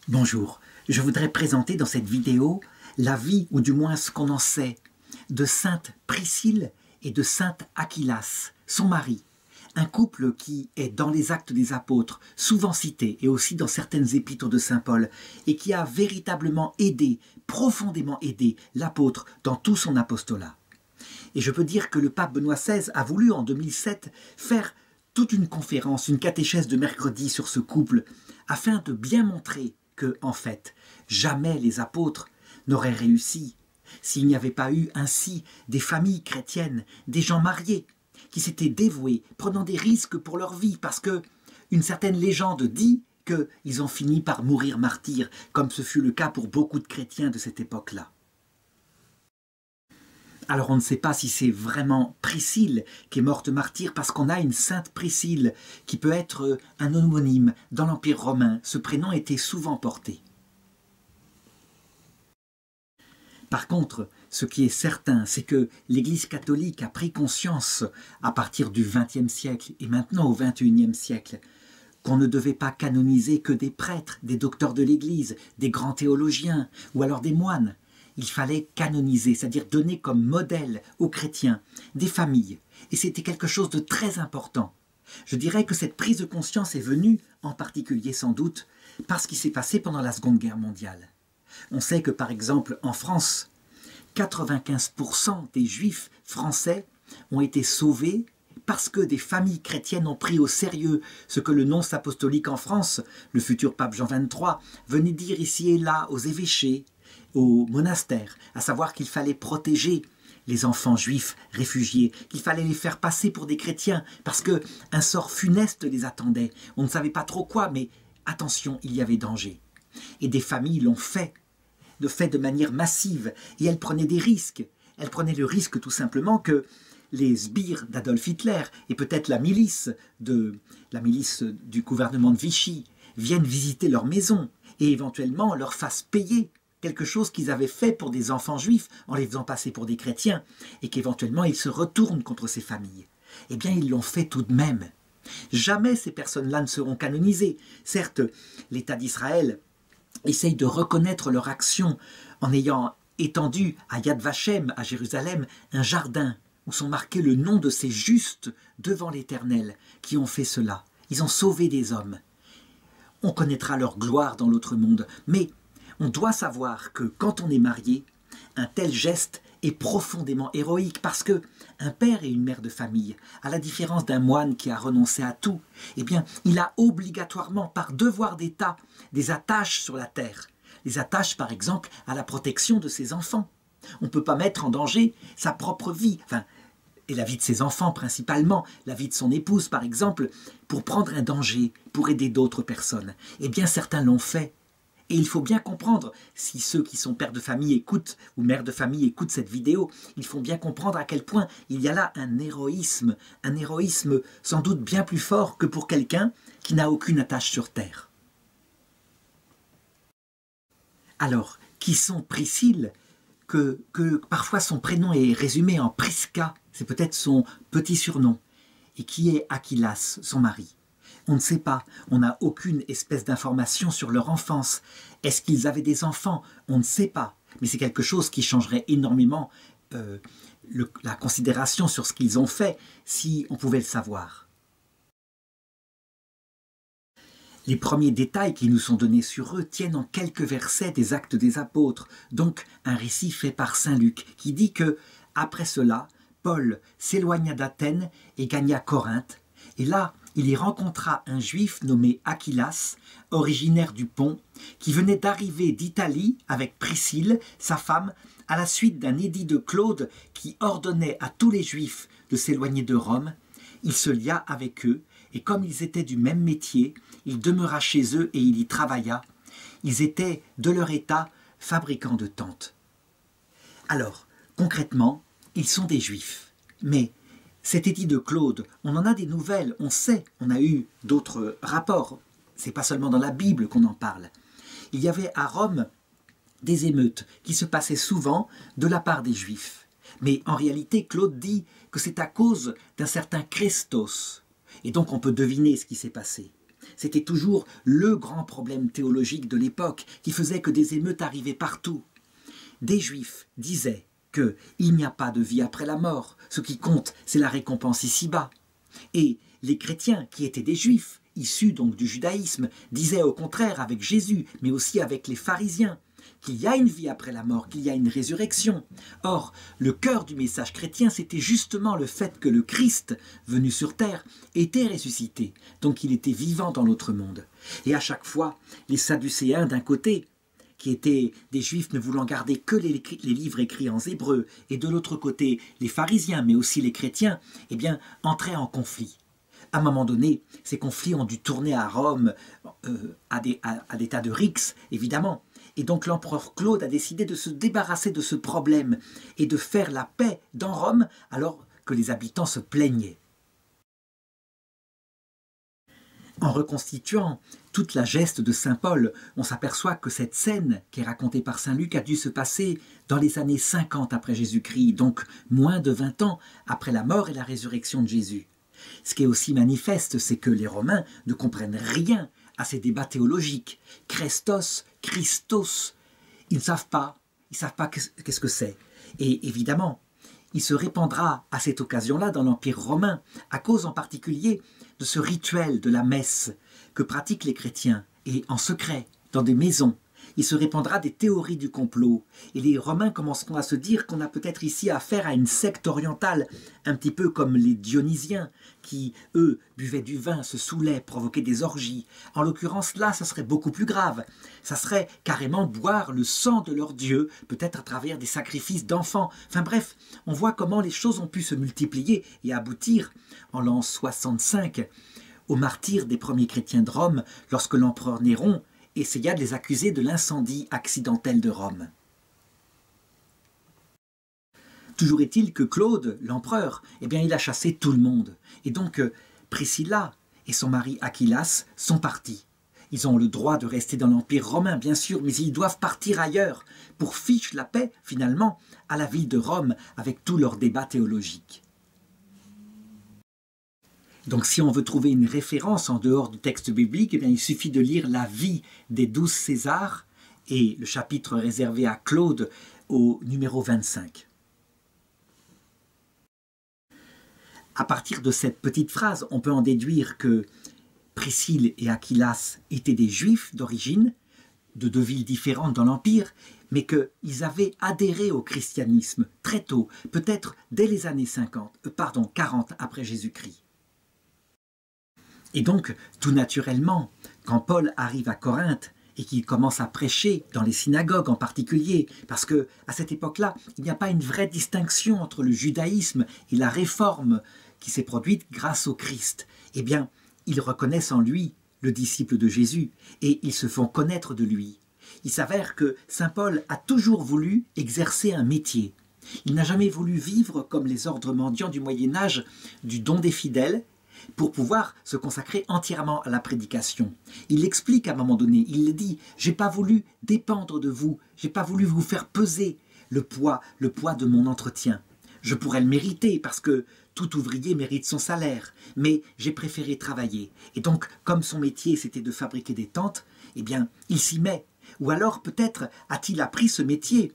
Bonjour, je voudrais présenter dans cette vidéo la vie, ou du moins ce qu'on en sait, de sainte Priscille et de sainte Aquilas, son mari. Un couple qui est dans les Actes des Apôtres, souvent cité, et aussi dans certaines épîtres de saint Paul, et qui a véritablement aidé, profondément aidé l'apôtre dans tout son apostolat. Et je peux dire que le pape Benoît XVI a voulu en 2007 faire toute une conférence, une catéchèse de mercredi sur ce couple, afin de bien montrer que, en fait, jamais les apôtres n'auraient réussi s'il n'y avait pas eu ainsi des familles chrétiennes, des gens mariés, qui s'étaient dévoués, prenant des risques pour leur vie, parce que une certaine légende dit qu'ils ont fini par mourir martyrs, comme ce fut le cas pour beaucoup de chrétiens de cette époque-là. Alors on ne sait pas si c'est vraiment Priscille qui est morte martyre, parce qu'on a une sainte Priscille qui peut être un homonyme dans l'Empire romain. Ce prénom était souvent porté. Par contre, ce qui est certain, c'est que l'Église catholique a pris conscience à partir du XXe siècle et maintenant au XXIe siècle qu'on ne devait pas canoniser que des prêtres, des docteurs de l'Église, des grands théologiens ou alors des moines. Il fallait canoniser, c'est-à-dire donner comme modèle aux chrétiens des familles. Et c'était quelque chose de très important. Je dirais que cette prise de conscience est venue, en particulier sans doute, par ce qui s'est passé pendant la Seconde Guerre mondiale. On sait que par exemple en France, 95% des juifs français ont été sauvés parce que des familles chrétiennes ont pris au sérieux ce que le nonce apostolique en France, le futur pape Jean XXIII, venait dire ici et là aux évêchés, aux monastères, à savoir qu'il fallait protéger les enfants juifs réfugiés, qu'il fallait les faire passer pour des chrétiens, parce qu'un sort funeste les attendait. On ne savait pas trop quoi, mais attention, il y avait danger. Et des familles l'ont fait de manière massive, et elles prenaient des risques. Elles prenaient le risque tout simplement que les sbires d'Adolf Hitler, et peut-être la milice du gouvernement de Vichy, viennent visiter leur maison, et éventuellement leur fassent payer quelque chose qu'ils avaient fait pour des enfants juifs en les faisant passer pour des chrétiens, et qu'éventuellement ils se retournent contre ces familles. Eh bien, ils l'ont fait tout de même. Jamais ces personnes-là ne seront canonisées. Certes, l'État d'Israël essaye de reconnaître leur action en ayant étendu à Yad Vashem, à Jérusalem, un jardin où sont marqués le nom de ces justes devant l'Éternel qui ont fait cela. Ils ont sauvé des hommes. On connaîtra leur gloire dans l'autre monde, mais on doit savoir que quand on est marié, un tel geste est profondément héroïque, parce que un père et une mère de famille, à la différence d'un moine qui a renoncé à tout, eh bien, il a obligatoirement, par devoir d'État, des attaches sur la terre. Les attaches, par exemple, à la protection de ses enfants. On ne peut pas mettre en danger sa propre vie, et la vie de ses enfants principalement, la vie de son épouse, par exemple, pour prendre un danger, pour aider d'autres personnes. Eh bien, certains l'ont fait. Et il faut bien comprendre, si ceux qui sont pères de famille écoutent, ou mères de famille écoutent cette vidéo, il faut bien comprendre à quel point il y a là un héroïsme sans doute bien plus fort que pour quelqu'un qui n'a aucune attache sur terre. Alors, qui sont Priscille, que parfois son prénom est résumé en Prisca, c'est peut-être son petit surnom, et qui est Aquilas, son mari? On ne sait pas, on n'a aucune espèce d'information sur leur enfance. Est-ce qu'ils avaient des enfants? On ne sait pas, mais c'est quelque chose qui changerait énormément la considération sur ce qu'ils ont fait, si on pouvait le savoir. Les premiers détails qui nous sont donnés sur eux tiennent en quelques versets des Actes des Apôtres, donc un récit fait par saint Luc, qui dit que, après cela, Paul s'éloigna d'Athènes et gagna Corinthe, et là, il y rencontra un juif nommé Aquilas, originaire du Pont, qui venait d'arriver d'Italie avec Priscille, sa femme, à la suite d'un édit de Claude qui ordonnait à tous les juifs de s'éloigner de Rome. Il se lia avec eux, et comme ils étaient du même métier, il demeura chez eux et il y travailla. Ils étaient, de leur état, fabricants de tentes. Alors, concrètement, ils sont des juifs, mais cet édit de Claude, on en a des nouvelles, on sait, on a eu d'autres rapports. C'est pas seulement dans la Bible qu'on en parle. Il y avait à Rome des émeutes qui se passaient souvent de la part des Juifs. Mais en réalité, Claude dit que c'est à cause d'un certain Christos. Et donc on peut deviner ce qui s'est passé. C'était toujours le grand problème théologique de l'époque qui faisait que des émeutes arrivaient partout. Des Juifs disaient qu'il n'y a pas de vie après la mort, ce qui compte, c'est la récompense ici-bas. Et les chrétiens, qui étaient des Juifs, issus donc du judaïsme, disaient au contraire avec Jésus, mais aussi avec les pharisiens, qu'il y a une vie après la mort, qu'il y a une résurrection. Or, le cœur du message chrétien, c'était justement le fait que le Christ, venu sur terre, était ressuscité, donc il était vivant dans l'autre monde. Et à chaque fois, les Sadducéens d'un côté, qui étaient des Juifs ne voulant garder que les livres écrits en hébreu, et de l'autre côté, les pharisiens, mais aussi les chrétiens, eh bien, entraient en conflit. À un moment donné, ces conflits ont dû tourner à Rome à des tas de rixes, évidemment. Et donc l'empereur Claude a décidé de se débarrasser de ce problème et de faire la paix dans Rome alors que les habitants se plaignaient. En reconstituant toute la geste de saint Paul, on s'aperçoit que cette scène qui est racontée par saint Luc a dû se passer dans les années 50 après Jésus-Christ, donc moins de 20 ans après la mort et la résurrection de Jésus. Ce qui est aussi manifeste, c'est que les Romains ne comprennent rien à ces débats théologiques. Christos, Christos, ils ne savent pas qu'est-ce que c'est. Et évidemment, il se répandra à cette occasion-là dans l'Empire romain, à cause en particulier de ce rituel de la messe que pratiquent les chrétiens, et en secret, dans des maisons. Il se répandra des théories du complot, et les Romains commenceront à se dire qu'on a peut-être ici affaire à une secte orientale, un petit peu comme les Dionysiens, qui, eux, buvaient du vin, se saoulaient, provoquaient des orgies. En l'occurrence, là, ça serait beaucoup plus grave. Ça serait carrément boire le sang de leur Dieu, peut-être à travers des sacrifices d'enfants. Enfin bref, on voit comment les choses ont pu se multiplier et aboutir, en l'an 65, au martyre des premiers chrétiens de Rome, lorsque l'empereur Néron essaya de les accuser de l'incendie accidentel de Rome. Toujours est-il que Claude, l'empereur, eh bien, il a chassé tout le monde. Et donc, Priscilla et son mari Achillas sont partis. Ils ont le droit de rester dans l'Empire romain, bien sûr, mais ils doivent partir ailleurs pour fiche la paix, finalement, à la ville de Rome, avec tous leurs débats théologiques. Donc si on veut trouver une référence en dehors du texte biblique, eh bien, il suffit de lire la vie des 12 Césars et le chapitre réservé à Claude au numéro 25. À partir de cette petite phrase, on peut en déduire que Priscille et Achillas étaient des Juifs d'origine, de deux villes différentes dans l'Empire, mais qu'ils avaient adhéré au christianisme très tôt, peut-être dès les années 40 après Jésus-Christ. Et donc, tout naturellement, quand Paul arrive à Corinthe et qu'il commence à prêcher dans les synagogues en particulier, parce que à cette époque-là, il n'y a pas une vraie distinction entre le judaïsme et la réforme qui s'est produite grâce au Christ, eh bien, ils reconnaissent en lui le disciple de Jésus et ils se font connaître de lui. Il s'avère que saint Paul a toujours voulu exercer un métier. Il n'a jamais voulu vivre comme les ordres mendiants du Moyen-Âge du don des fidèles, pour pouvoir se consacrer entièrement à la prédication. Il l'explique à un moment donné, il le dit, « J'ai pas voulu dépendre de vous, j'ai pas voulu vous faire peser le poids de mon entretien. Je pourrais le mériter parce que tout ouvrier mérite son salaire, mais j'ai préféré travailler. » Et donc, comme son métier c'était de fabriquer des tentes, eh bien, il s'y met. Ou alors peut-être a-t-il appris ce métier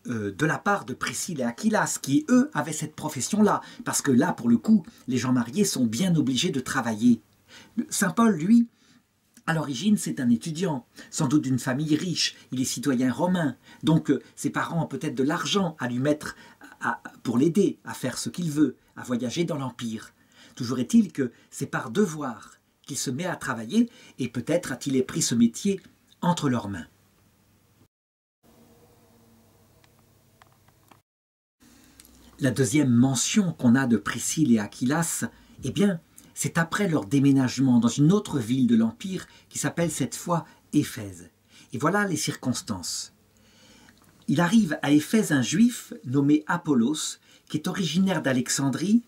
de la part de Priscille et Achillas, qui, eux, avaient cette profession-là, parce que là, pour le coup, les gens mariés sont bien obligés de travailler. Saint Paul, lui, à l'origine, c'est un étudiant, sans doute d'une famille riche, il est citoyen romain, donc ses parents ont peut-être de l'argent à lui mettre pour l'aider à faire ce qu'il veut, à voyager dans l'Empire. Toujours est-il que c'est par devoir qu'il se met à travailler, et peut-être a-t-il pris ce métier entre leurs mains. La deuxième mention qu'on a de Priscille et Achillas, eh bien, c'est après leur déménagement dans une autre ville de l'Empire qui s'appelle cette fois Éphèse. Et voilà les circonstances. Il arrive à Éphèse un juif nommé Apollos, qui est originaire d'Alexandrie,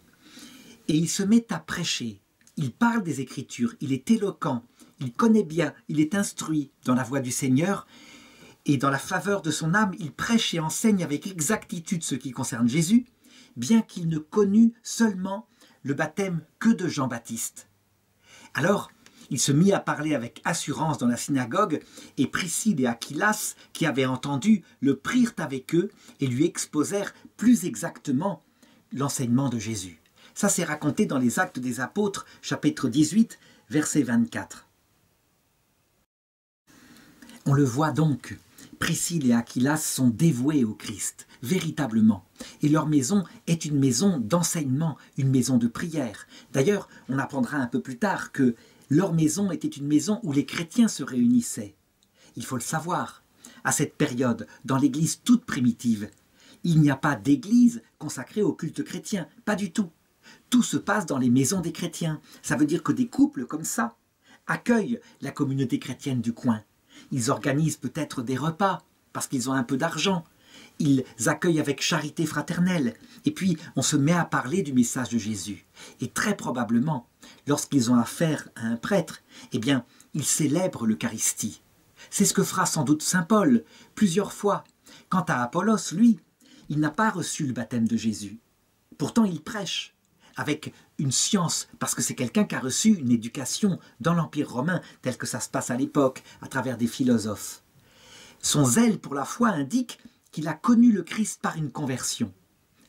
et il se met à prêcher. Il parle des Écritures, il est éloquent, il connaît bien, il est instruit dans la voie du Seigneur, et dans la faveur de son âme, il prêche et enseigne avec exactitude ce qui concerne Jésus, bien qu'il ne connût seulement le baptême que de Jean-Baptiste. Alors, il se mit à parler avec assurance dans la synagogue, et Priscille et Aquilas, qui avaient entendu, le prirent avec eux et lui exposèrent plus exactement l'enseignement de Jésus. Ça, c'est raconté dans les Actes des Apôtres, chapitre 18, verset 24. On le voit donc, Priscille et Aquilas sont dévoués au Christ, véritablement. Et leur maison est une maison d'enseignement, une maison de prière. D'ailleurs, on apprendra un peu plus tard que leur maison était une maison où les chrétiens se réunissaient. Il faut le savoir, à cette période, dans l'église toute primitive, il n'y a pas d'église consacrée au culte chrétien, pas du tout. Tout se passe dans les maisons des chrétiens. Ça veut dire que des couples comme ça accueillent la communauté chrétienne du coin. Ils organisent peut-être des repas parce qu'ils ont un peu d'argent. Ils accueillent avec charité fraternelle. Et puis, on se met à parler du message de Jésus. Et très probablement, lorsqu'ils ont affaire à un prêtre, eh bien, ils célèbrent l'Eucharistie. C'est ce que fera sans doute saint Paul plusieurs fois. Quant à Apollos, lui, il n'a pas reçu le baptême de Jésus. Pourtant, il prêche avec une science, parce que c'est quelqu'un qui a reçu une éducation dans l'Empire romain, tel que ça se passe à l'époque, à travers des philosophes. Son zèle pour la foi indique qu'il a connu le Christ par une conversion.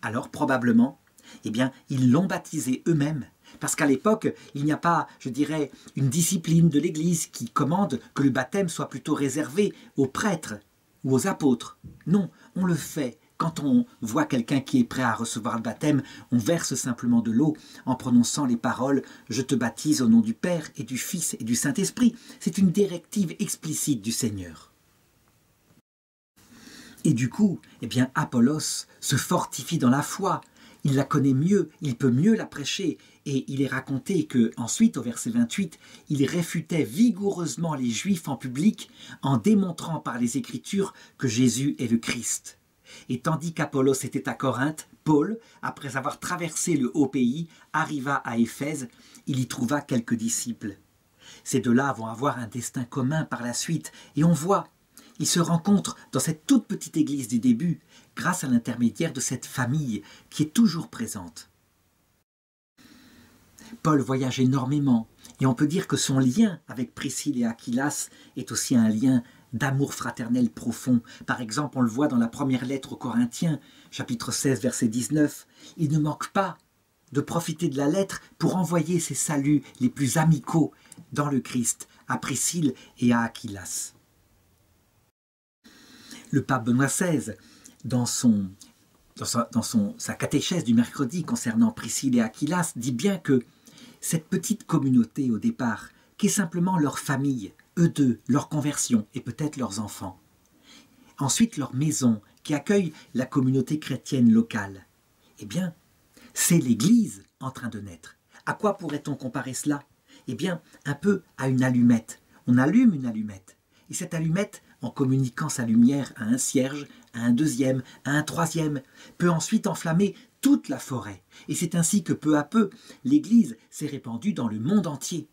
Alors, probablement, eh bien, ils l'ont baptisé eux-mêmes, parce qu'à l'époque, il n'y a pas, je dirais, une discipline de l'Église qui commande que le baptême soit plutôt réservé aux prêtres ou aux apôtres. Non, on le fait. Quand on voit quelqu'un qui est prêt à recevoir le baptême, on verse simplement de l'eau en prononçant les paroles « Je te baptise au nom du Père et du Fils et du Saint-Esprit ». C'est une directive explicite du Seigneur. Et du coup, eh bien, Apollos se fortifie dans la foi. Il la connaît mieux, il peut mieux la prêcher. Et il est raconté que, ensuite, au verset 28, il réfutait vigoureusement les Juifs en public en démontrant par les Écritures que Jésus est le Christ. Et tandis qu'Apollos était à Corinthe, Paul, après avoir traversé le haut pays, arriva à Éphèse. Il y trouva quelques disciples. Ces deux-là vont avoir un destin commun par la suite. Et on voit, ils se rencontrent dans cette toute petite église du début, grâce à l'intermédiaire de cette famille qui est toujours présente. Paul voyage énormément, et on peut dire que son lien avec Priscille et Aquilas est aussi un lien d'amour fraternel profond. Par exemple, on le voit dans la première lettre aux Corinthiens, chapitre 16, verset 19. Il ne manque pas de profiter de la lettre pour envoyer ses saluts les plus amicaux dans le Christ à Priscille et à Aquilas. Le pape Benoît XVI, dans sa catéchèse du mercredi concernant Priscille et Aquilas, dit bien que cette petite communauté au départ, qui est simplement leur famille, eux deux, leur conversion et peut-être leurs enfants. Ensuite, leur maison qui accueille la communauté chrétienne locale. Eh bien, c'est l'Église en train de naître. À quoi pourrait-on comparer cela? Eh bien, un peu à une allumette. On allume une allumette. Et cette allumette, en communiquant sa lumière à un cierge, à un deuxième, à un troisième, peut ensuite enflammer toute la forêt. Et c'est ainsi que peu à peu, l'Église s'est répandue dans le monde entier.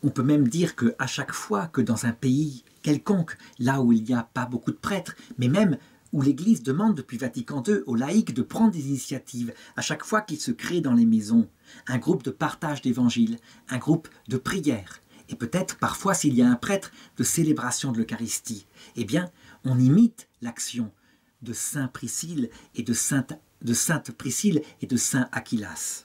On peut même dire qu'à chaque fois que dans un pays quelconque, là où il n'y a pas beaucoup de prêtres, mais même où l'Église demande depuis Vatican II aux laïcs de prendre des initiatives, à chaque fois qu'il se crée dans les maisons un groupe de partage d'évangile, un groupe de prière, et peut-être parfois s'il y a un prêtre de célébration de l'Eucharistie, eh bien on imite l'action de Saint Priscille et de Sainte Priscille et de Saint Aquilas.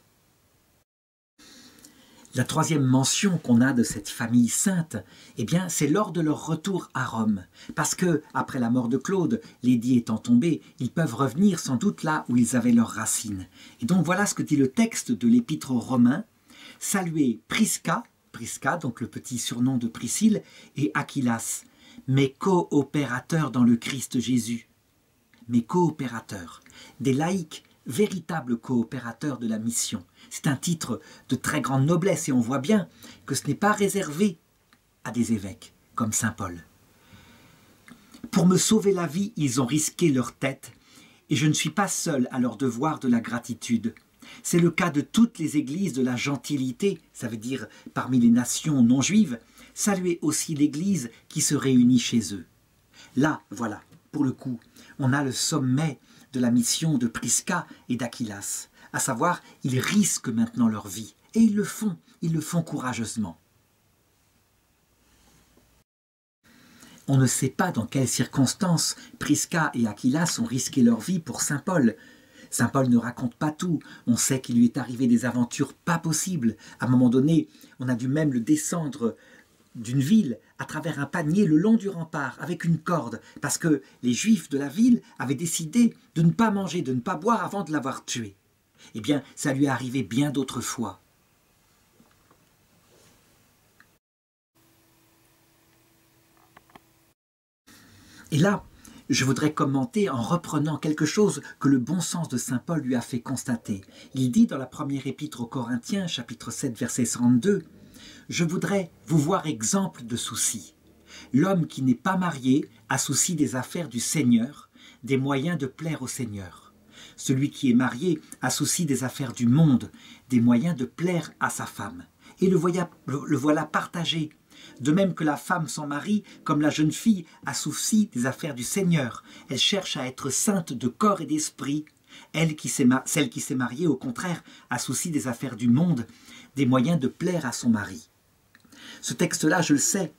La troisième mention qu'on a de cette famille sainte, eh bien, c'est lors de leur retour à Rome. Parce que, après la mort de Claude, l'édit étant tombé, ils peuvent revenir sans doute là où ils avaient leurs racines. Et donc voilà ce que dit le texte de l'Épître aux Romains. Saluez Prisca, donc le petit surnom de Priscille, et Aquilas, mes coopérateurs dans le Christ Jésus. Mes coopérateurs, des laïcs, véritables coopérateurs de la mission. C'est un titre de très grande noblesse et on voit bien que ce n'est pas réservé à des évêques comme saint Paul. Pour me sauver la vie, ils ont risqué leur tête et je ne suis pas seul à leur devoir de la gratitude. C'est le cas de toutes les églises de la gentilité, ça veut dire parmi les nations non juives. Saluez aussi l'église qui se réunit chez eux. Là, voilà, pour le coup, on a le sommet de la mission de Prisca et d'Aquilas, à savoir, ils risquent maintenant leur vie. Et ils le font courageusement. On ne sait pas dans quelles circonstances Prisca et Aquilas ont risqué leur vie pour saint Paul. Saint Paul ne raconte pas tout. On sait qu'il lui est arrivé des aventures pas possibles. À un moment donné, on a dû même le descendre d'une ville à travers un panier le long du rempart avec une corde, parce que les Juifs de la ville avaient décidé de ne pas manger, de ne pas boire avant de l'avoir tué. Eh bien, ça lui est arrivé bien d'autres fois. Et là, je voudrais commenter en reprenant quelque chose que le bon sens de saint Paul lui a fait constater. Il dit dans la première épître aux Corinthiens, chapitre 7, verset 32, « Je voudrais vous voir exemple de souci. L'homme qui n'est pas marié a souci des affaires du Seigneur, des moyens de plaire au Seigneur. Celui qui est marié a souci des affaires du monde, des moyens de plaire à sa femme. Et le voilà partagé. De même que la femme sans mari, comme la jeune fille, a souci des affaires du Seigneur. Elle cherche à être sainte de corps et d'esprit. Celle qui s'est mariée, au contraire, a souci des affaires du monde, des moyens de plaire à son mari. » Ce texte-là, je le sais,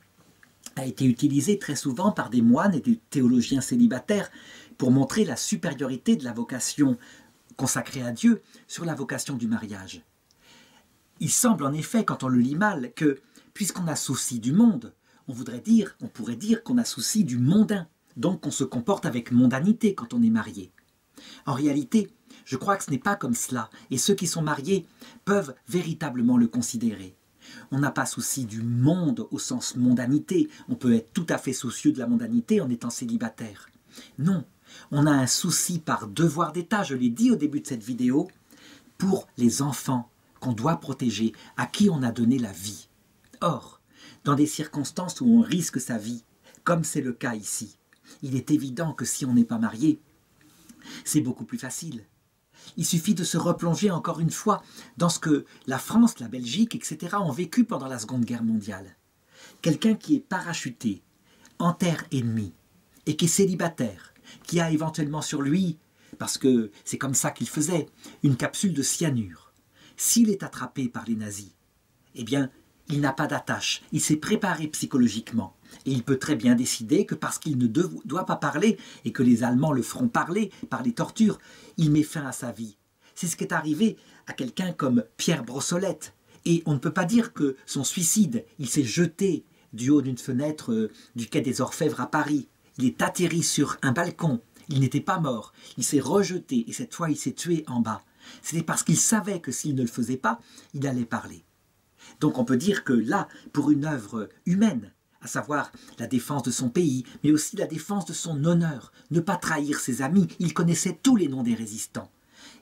a été utilisé très souvent par des moines et des théologiens célibataires pour montrer la supériorité de la vocation consacrée à Dieu sur la vocation du mariage. Il semble en effet, quand on le lit mal, que puisqu'on a souci du monde, on pourrait dire qu'on a souci du mondain, donc qu'on se comporte avec mondanité quand on est marié. En réalité, je crois que ce n'est pas comme cela, et ceux qui sont mariés peuvent véritablement le considérer. On n'a pas souci du monde au sens mondanité, on peut être tout à fait soucieux de la mondanité en étant célibataire. Non, on a un souci par devoir d'État, je l'ai dit au début de cette vidéo, pour les enfants qu'on doit protéger, à qui on a donné la vie. Or, dans des circonstances où on risque sa vie, comme c'est le cas ici, il est évident que si on n'est pas marié, c'est beaucoup plus facile. Il suffit de se replonger encore une fois dans ce que la France, la Belgique, etc. ont vécu pendant la Seconde Guerre mondiale. Quelqu'un qui est parachuté en terre ennemie et qui est célibataire, qui a éventuellement sur lui, parce que c'est comme ça qu'il faisait, une capsule de cyanure. S'il est attrapé par les nazis, eh bien, il n'a pas d'attache, il s'est préparé psychologiquement. Et il peut très bien décider que parce qu'il ne doit pas parler et que les Allemands le feront parler par les tortures, il met fin à sa vie. C'est ce qui est arrivé à quelqu'un comme Pierre Brossolette. Et on ne peut pas dire que son suicide, il s'est jeté du haut d'une fenêtre du quai des Orfèvres à Paris. Il est atterri sur un balcon, il n'était pas mort, il s'est rejeté et cette fois il s'est tué en bas. C'était parce qu'il savait que s'il ne le faisait pas, il allait parler. Donc on peut dire que là, pour une œuvre humaine, à savoir la défense de son pays, mais aussi la défense de son honneur, ne pas trahir ses amis, il connaissait tous les noms des résistants.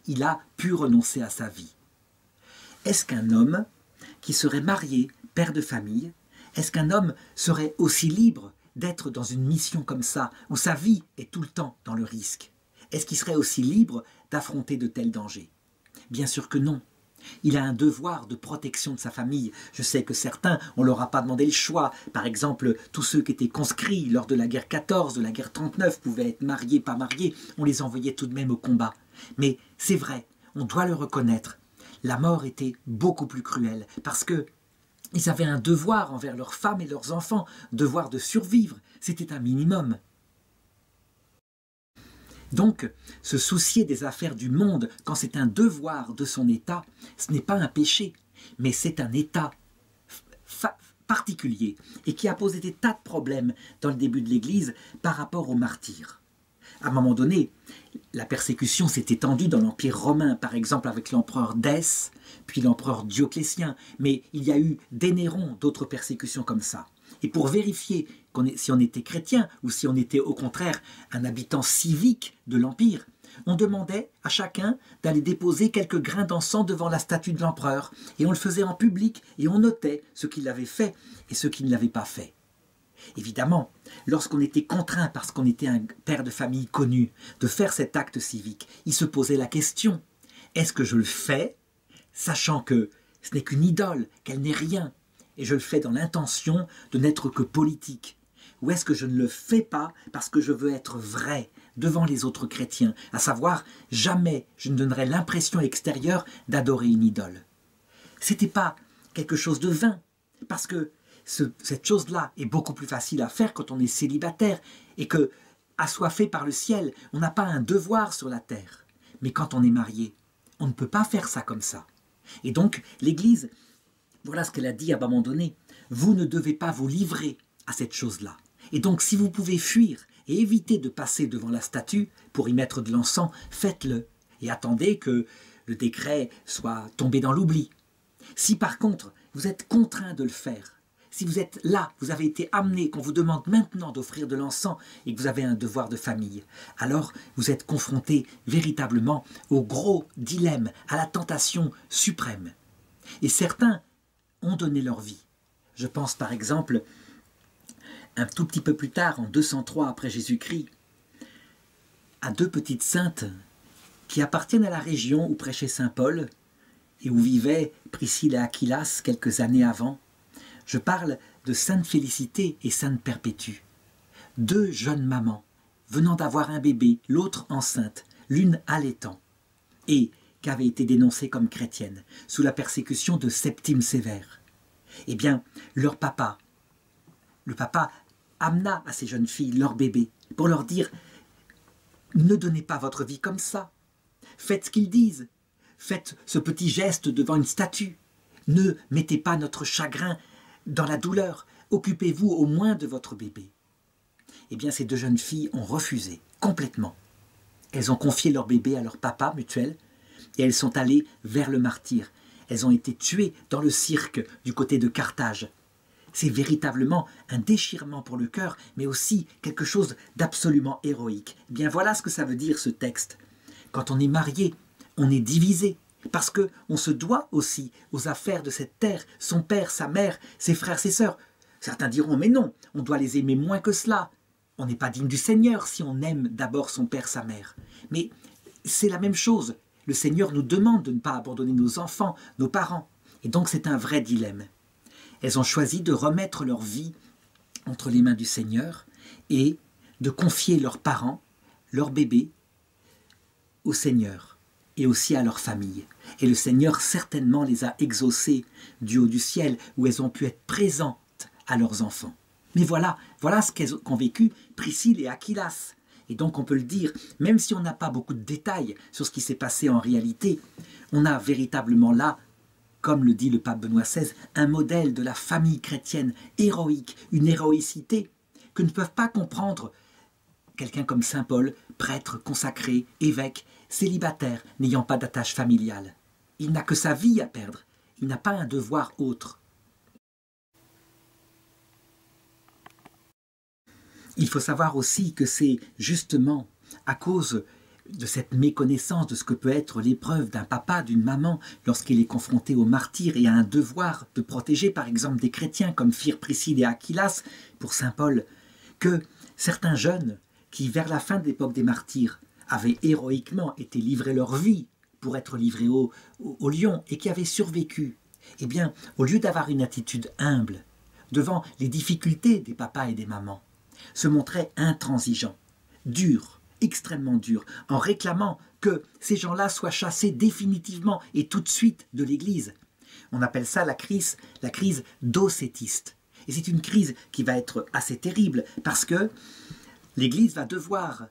Il a pu renoncer à sa vie. Est-ce qu'un homme qui serait marié, père de famille, est-ce qu'un homme serait aussi libre d'être dans une mission comme ça, où sa vie est tout le temps dans le risque? Est-ce qu'il serait aussi libre d'affronter de tels dangers? Bien sûr que non. Il a un devoir de protection de sa famille. Je sais que certains, on ne leur a pas demandé le choix. Par exemple, tous ceux qui étaient conscrits lors de la guerre 14, de la guerre 39, pouvaient être mariés, pas mariés. On les envoyait tout de même au combat. Mais c'est vrai, on doit le reconnaître. La mort était beaucoup plus cruelle parce que ils avaient un devoir envers leurs femmes et leurs enfants, devoir de survivre. C'était un minimum. Donc, se soucier des affaires du monde quand c'est un devoir de son État, ce n'est pas un péché, mais c'est un état particulier et qui a posé des tas de problèmes dans le début de l'Église par rapport aux martyrs. À un moment donné, la persécution s'est étendue dans l'Empire romain, par exemple avec l'empereur Dèce, puis l'empereur Dioclétien, mais il y a eu des Nérons, d'autres persécutions comme ça. Et pour vérifier si on était chrétien ou si on était au contraire un habitant civique de l'Empire, on demandait à chacun d'aller déposer quelques grains d'encens devant la statue de l'empereur. Et on le faisait en public et on notait ce qu'il avait fait et ce qu'il ne l'avait pas fait. Évidemment, lorsqu'on était contraint parce qu'on était un père de famille connu de faire cet acte civique, il se posait la question, est-ce que je le fais, sachant que ce n'est qu'une idole, qu'elle n'est rien, et je le fais dans l'intention de n'être que politique? Ou est-ce que je ne le fais pas parce que je veux être vrai devant les autres chrétiens, à savoir, jamais je ne donnerai l'impression extérieure d'adorer une idole? C'était pas quelque chose de vain, parce que cette chose-là est beaucoup plus facile à faire quand on est célibataire et que, assoiffé par le ciel, on n'a pas un devoir sur la terre. Mais quand on est marié, on ne peut pas faire ça comme ça. Et donc, l'Église, voilà ce qu'elle a dit à un moment donné, vous ne devez pas vous livrer à cette chose-là. Et donc, si vous pouvez fuir et éviter de passer devant la statue pour y mettre de l'encens, faites-le. Et attendez que le décret soit tombé dans l'oubli. Si par contre, vous êtes contraint de le faire, si vous êtes là, vous avez été amené, qu'on vous demande maintenant d'offrir de l'encens et que vous avez un devoir de famille, alors vous êtes confronté véritablement au gros dilemme, à la tentation suprême. Et certains ont donné leur vie. Je pense par exemple, un tout petit peu plus tard, en 203 après Jésus-Christ, à deux petites saintes qui appartiennent à la région où prêchait saint Paul et où vivaient Priscille et Aquilas quelques années avant. Je parle de Sainte Félicité et Sainte Perpétue, deux jeunes mamans venant d'avoir un bébé, l'autre enceinte, l'une allaitant, et qui avaient été dénoncées comme chrétiennes sous la persécution de Septime Sévère. Eh bien, le papa amena à ces jeunes filles leur bébé pour leur dire « Ne donnez pas votre vie comme ça, faites ce qu'ils disent, faites ce petit geste devant une statue, ne mettez pas notre chagrin dans la douleur, occupez-vous au moins de votre bébé. » Eh bien, ces deux jeunes filles ont refusé complètement. Elles ont confié leur bébé à leur papa mutuel et elles sont allées vers le martyre. Elles ont été tuées dans le cirque du côté de Carthage. C'est véritablement un déchirement pour le cœur, mais aussi quelque chose d'absolument héroïque. Eh bien, voilà ce que ça veut dire ce texte. Quand on est marié, on est divisé. Parce qu'on se doit aussi aux affaires de cette terre, son père, sa mère, ses frères, ses sœurs. Certains diront, mais non, on doit les aimer moins que cela. On n'est pas digne du Seigneur si on aime d'abord son père, sa mère. Mais c'est la même chose. Le Seigneur nous demande de ne pas abandonner nos enfants, nos parents. Et donc c'est un vrai dilemme. Elles ont choisi de remettre leur vie entre les mains du Seigneur et de confier leurs parents, leurs bébés, au Seigneur et aussi à leur famille. Et le Seigneur certainement les a exaucées du haut du ciel, où elles ont pu être présentes à leurs enfants. Mais voilà ce qu'ont vécu Priscille et Aquilas. Et donc on peut le dire, même si on n'a pas beaucoup de détails sur ce qui s'est passé en réalité, on a véritablement là, comme le dit le pape Benoît XVI, un modèle de la famille chrétienne héroïque, une héroïcité que ne peuvent pas comprendre quelqu'un comme saint Paul, prêtre, consacré, évêque, célibataire, n'ayant pas d'attache familiale. Il n'a que sa vie à perdre, il n'a pas un devoir autre. Il faut savoir aussi que c'est justement à cause de cette méconnaissance de ce que peut être l'épreuve d'un papa, d'une maman, lorsqu'il est confronté au martyr et à un devoir de protéger par exemple des chrétiens comme firent Priscille et Aquilas pour saint Paul, que certains jeunes qui vers la fin de l'époque des martyrs avaient héroïquement été livrés leur vie pour être livrés au lion et qui avaient survécu, eh bien, au lieu d'avoir une attitude humble devant les difficultés des papas et des mamans, se montraient intransigeants, durs, extrêmement durs, en réclamant que ces gens-là soient chassés définitivement et tout de suite de l'Église. On appelle ça la crise docétiste. Et c'est une crise qui va être assez terrible parce que l'Église va devoir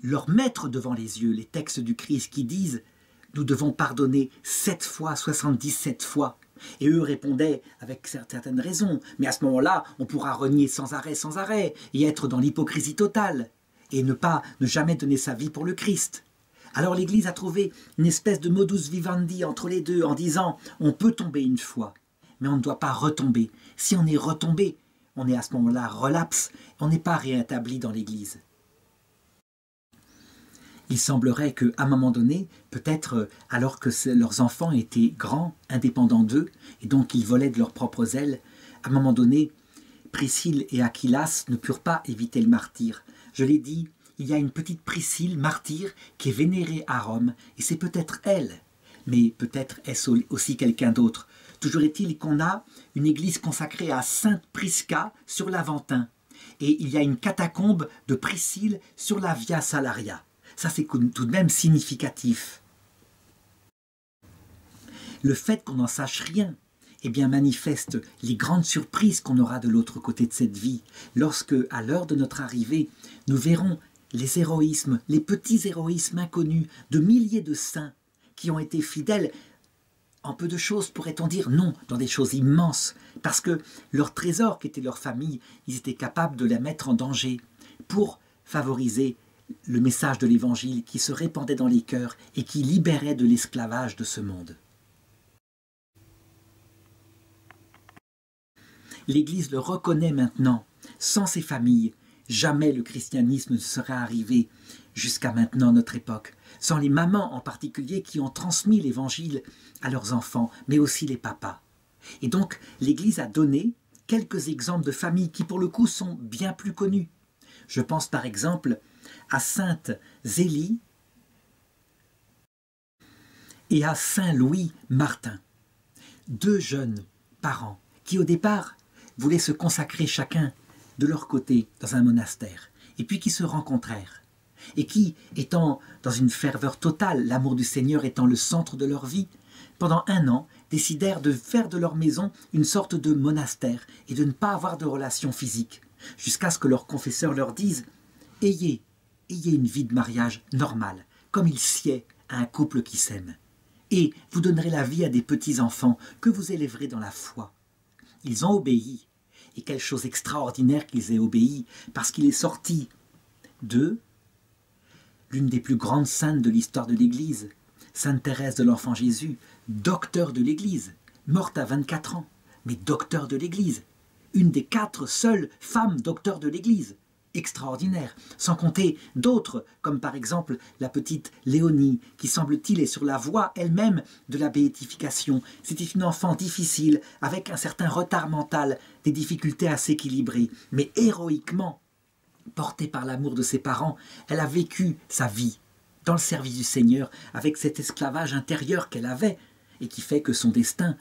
leur mettre devant les yeux les textes du Christ qui disent « Nous devons pardonner 7 fois, 77 fois ». Et eux répondaient avec certaines raisons, mais à ce moment-là, on pourra renier sans arrêt, et être dans l'hypocrisie totale, et ne jamais donner sa vie pour le Christ. Alors l'Église a trouvé une espèce de modus vivendi entre les deux, en disant « On peut tomber une fois, mais on ne doit pas retomber. Si on est retombé, on est à ce moment-là relapse, on n'est pas réétabli dans l'Église. » Il semblerait qu'à un moment donné, peut-être alors que leurs enfants étaient grands, indépendants d'eux, et donc ils volaient de leurs propres ailes, à un moment donné, Priscille et Aquilas ne purent pas éviter le martyre. Je l'ai dit, il y a une petite Priscille, martyre, qui est vénérée à Rome, et c'est peut-être elle, mais peut-être est-ce aussi quelqu'un d'autre. Toujours est-il qu'on a une église consacrée à Sainte Prisca sur l'Aventin, et il y a une catacombe de Priscille sur la Via Salaria. Ça, c'est tout de même significatif. Le fait qu'on n'en sache rien, eh bien, manifeste les grandes surprises qu'on aura de l'autre côté de cette vie, lorsque, à l'heure de notre arrivée, nous verrons les héroïsmes, les petits héroïsmes inconnus de milliers de saints qui ont été fidèles. En peu de choses, pourrait-on dire non, dans des choses immenses, parce que leur trésor, qui était leur famille, ils étaient capables de la mettre en danger pour favoriser le message de l'Évangile qui se répandait dans les cœurs et qui libérait de l'esclavage de ce monde. L'Église le reconnaît maintenant. Sans ces familles, jamais le christianisme ne serait arrivé jusqu'à maintenant notre époque. Sans les mamans en particulier qui ont transmis l'Évangile à leurs enfants, mais aussi les papas. Et donc, l'Église a donné quelques exemples de familles qui, pour le coup, sont bien plus connues. Je pense par exemple à Sainte Zélie et à Saint Louis Martin, deux jeunes parents qui, au départ, voulaient se consacrer chacun de leur côté dans un monastère, et puis qui se rencontrèrent, et qui, étant dans une ferveur totale, l'amour du Seigneur étant le centre de leur vie, pendant 1 an, décidèrent de faire de leur maison une sorte de monastère et de ne pas avoir de relations physiques, jusqu'à ce que leur confesseur leur dise « Ayez une vie de mariage normale, comme il sied à un couple qui s'aime, et vous donnerez la vie à des petits-enfants que vous élèverez dans la foi. » Ils ont obéi. Et quelle chose extraordinaire qu'ils aient obéi, parce qu'il est sorti d'eux l'une des plus grandes saintes de l'histoire de l'Église, Sainte Thérèse de l'Enfant Jésus, docteur de l'Église, morte à 24 ans, mais docteur de l'Église, une des 4 seules femmes docteurs de l'Église. Extraordinaire, sans compter d'autres, comme par exemple la petite Léonie, qui semble-t-il est sur la voie elle-même de la béatification. C'était une enfant difficile, avec un certain retard mental, des difficultés à s'équilibrer, mais héroïquement, portée par l'amour de ses parents, elle a vécu sa vie dans le service du Seigneur, avec cet esclavage intérieur qu'elle avait, et qui fait que son destin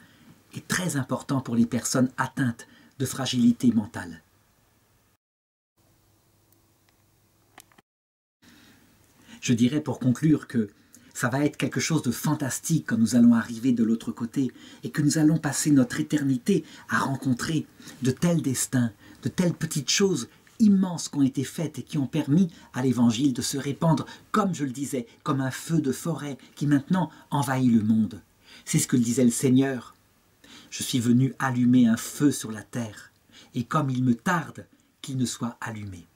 est très important pour les personnes atteintes de fragilité mentale. Je dirais pour conclure que ça va être quelque chose de fantastique quand nous allons arriver de l'autre côté et que nous allons passer notre éternité à rencontrer de tels destins, de telles petites choses immenses qui ont été faites et qui ont permis à l'Évangile de se répandre, comme je le disais, comme un feu de forêt qui maintenant envahit le monde. C'est ce que disait le Seigneur. Je suis venu allumer un feu sur la terre et comme il me tarde qu'il ne soit allumé.